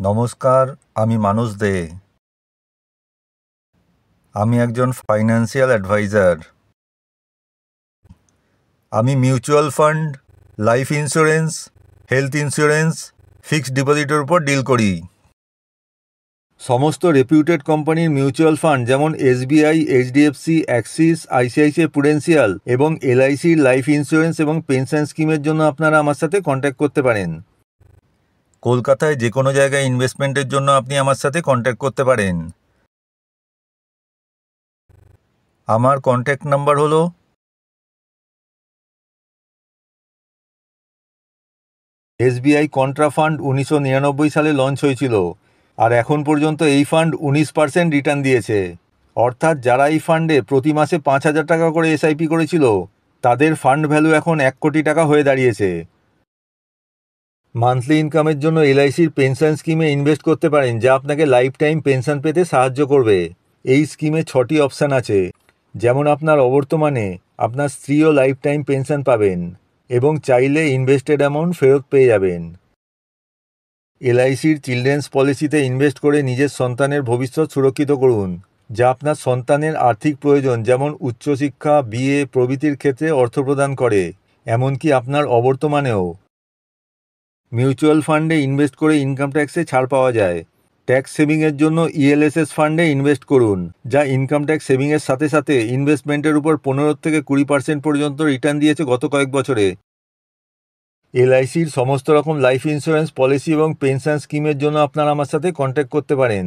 নমস্কার, আমি মানস দে। আমি একজন ফাইন্যান্সিয়াল অ্যাডভাইজার। আমি mutual fund, life insurance, health insurance, fixed ডিপোজিটের উপর ডিল করি। সমস্ত রেপিউটেড কোম্পানির মিউচুয়াল ফান্ড যেমন SBI, HDFC, Axis, ICICI Prudential এবং এলআইসির লাইফ ইন্স্যুরেন্স এবং পেনশন স্কিমের জন্য আপনারা আমার সাথে কন্ট্যাক্ট করতে পারেন। কলকাতায় যে কোনো জায়গায় ইনভেস্টমেন্টের জন্য আপনি আমার সাথে কন্ট্যাক্ট করতে পারেন। আমার কন্ট্যাক্ট নাম্বার হলো এসবিআই কন্ট্রা ফান্ড 1999 সালে লঞ্চ হয়েছিল, আর এখন পর্যন্ত এই ফান্ড 19% রিটার্ন দিয়েছে। অর্থাৎ যারা এই ফান্ডে প্রতি মাসে 5,000 টাকা করে এসআইপি করেছিল, তাদের ফান্ড ভ্যালু এখন 1 কোটি টাকা হয়ে দাঁড়িয়েছে। মান্থলি ইনকামের জন্য এলআইসির পেনশন স্কিমে ইনভেস্ট করতে পারেন, যা আপনাকে লাইফ টাইম পেনশন পেতে সাহায্য করবে। এই স্কিমে 6টি অপশান আছে, যেমন আপনার অবর্তমানে আপনার স্ত্রীও লাইফ টাইম পেনশন পাবেন এবং চাইলে ইনভেস্টেড অ্যামাউন্ট ফেরত পেয়ে যাবেন। এলআইসির চিলড্রেন্স পলিসিতে ইনভেস্ট করে নিজের সন্তানের ভবিষ্যৎ সুরক্ষিত করুন, যা আপনার সন্তানের আর্থিক প্রয়োজন যেমন উচ্চশিক্ষা, বিয়ে প্রভৃতির ক্ষেত্রে অর্থ প্রদান করে, এমনকি আপনার অবর্তমানেও। মিউচুয়াল ফান্ডে ইনভেস্ট করে ইনকাম ট্যাক্সে ছাড় পাওয়া যায়। ট্যাক্স সেভিংয়ের জন্য ইএলএসএস ফান্ডে ইনভেস্ট করুন, যা ইনকাম ট্যাক্স সেভিংয়ের সাথে সাথে ইনভেস্টমেন্টের উপর 15 থেকে 20% পর্যন্ত রিটার্ন দিয়েছে গত কয়েক বছরে। এলআইসির সমস্ত রকম লাইফ ইন্স্যুরেন্স পলিসি এবং পেনশন স্কিমের জন্য আপনারা আমার সাথে কন্ট্যাক্ট করতে পারেন।